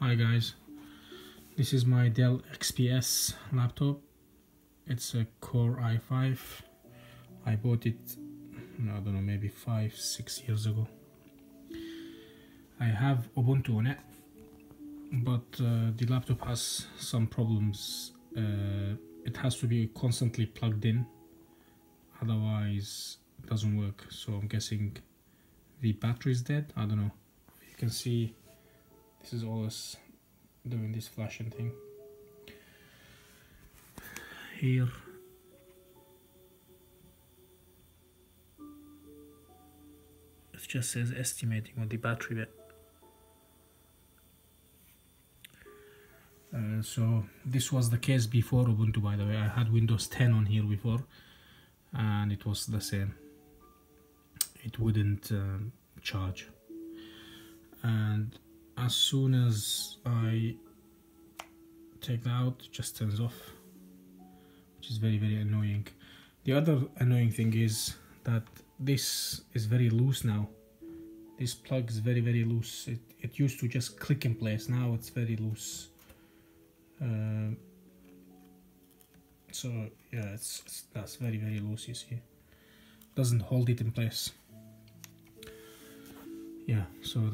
Hi guys, this is my Dell XPS laptop. It's a Core i5. I bought it, I don't know, maybe 5-6 years ago. I have Ubuntu on it, but the laptop has some problems. It has to be constantly plugged in, otherwise it doesn't work. So I'm guessing the battery is dead. I don't know. You can see this is always doing this flashing thing. Here it just says estimating on the battery bit. So this was the case before Ubuntu, by the way. I had Windows 10 on here before and it was the same. It wouldn't charge, and as soon as I take that out, it just turns off, which is very annoying. The other annoying thing is that this is very loose now. This plug is very loose. It used to just click in place. Now it's very loose. So yeah, that's very loose. You see, doesn't hold it in place. Yeah, so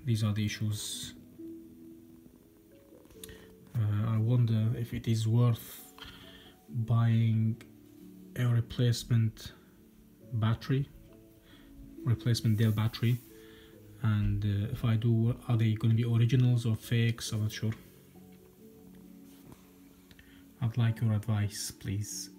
these are the issues. I wonder if it is worth buying a replacement Dell battery, and if I do, are they going to be originals or fakes? I'm not sure. I'd like your advice, please.